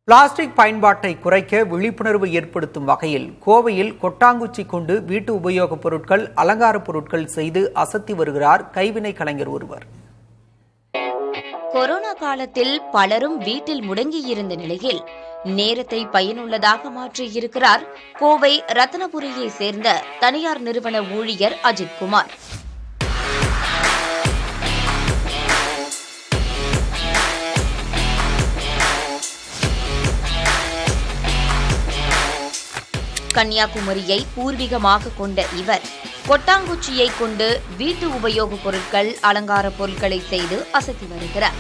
Plastic பயன்பாட்டை குறைக்க விழிப்புணர்வு ஏற்படுத்தும் வகையில் கோவையில் கொட்டாங்குச்சி கொண்டு வீட்டு உபயோகப் பொருட்கள், அலங்கார பொருட்கள் செய்து அசத்தி வருகிறார் கைவினை கலைஞர் ஒருவர். கொரோனா காலத்தில் பலரும் வீட்டில் முடங்கியிருந்த நிலையில் நேரத்தை பயனுள்ளதாக மாற்றியிருக்கிறார் கோவை ரத்னபுரியை சேர்ந்த தனியார் நிறுவன ஊழியர் அஜித்குமார். கன்னியாகுமரியை பூர்வீகமாக கொண்ட இவர் கொட்டாங்குச்சியை கொண்டு வீட்டு உபயோகப் பொருட்கள், அலங்கார பொருட்களை செய்து அசத்தி வருகிறார்.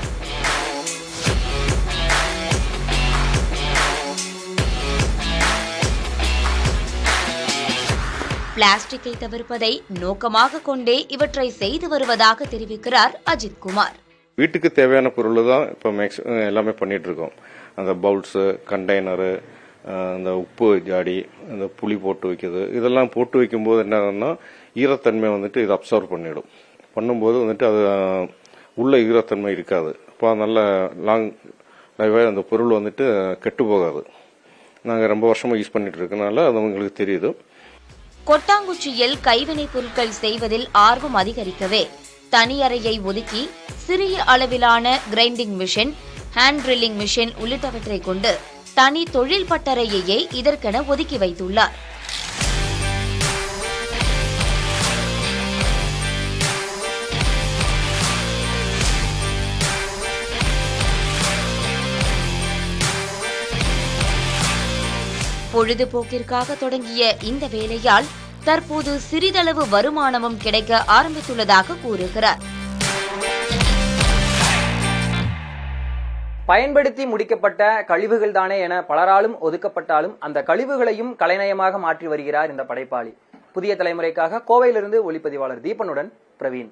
பிளாஸ்டிக்கை தவிர்ப்பதை நோக்கமாக கொண்டே இவற்றை செய்து வருவதாக தெரிவிக்கிறார் அஜித்குமார். வீட்டுக்கு தேவையான பொருள் தான் இப்போ எல்லாமே பண்ணிட்டு இருக்கோம். அந்த பவுல்ஸு, கண்டெய்னரு, அந்த உப்பு ஜாடி, அந்த புளி போட்டு வைக்கிறது, இதெல்லாம் போட்டு வைக்கும்போது என்னன்னா ஈரத்தன்மை இது அப்சர்வ் பண்ணிடும். பண்ணும்போது அது உள்ள ஈரத்தன்மை இருக்காது. அப்போ நல்ல லாங் லைஃபாக அந்த பொருள் கெட்டு போகாது. நாங்கள் ரொம்ப வருஷமாக யூஸ் பண்ணிட்டு இருக்கனால அது உங்களுக்கு தெரியுது. கொட்டாங்குச்சியில் கைவினைப் பொருட்கள் செய்வதில் ஆர்வம் அதிகரிக்கவே தனி அறையை ஒதுக்கி சிறிய அளவிலான grinding machine, hand drilling machine உள்ளிட்டவற்றை கொண்டு தனி தொழில் பட்டறையையே இதற்கென ஒதுக்கி வைத்துள்ளார். பொழுதுபோக்கிற்காக தொடங்கிய இந்த வேலையால் தற்போது சிறிதளவு வருமானமும் கிடைக்க ஆரம்பித்துள்ளதாக கூறுகிறார். பயன்படுத்தி முடிக்கப்பட்ட கழிவுகள் தானே என பலராலும் ஒதுக்கப்பட்டாலும் அந்த கழிவுகளையும் கலைநயமாக மாற்றி வருகிறார் இந்த படைப்பாளி. புதிய தலைமுறைக்காக கோவையிலிருந்து ஒளிப்பதிவாளர் தீபனுடன் பிரவீன்.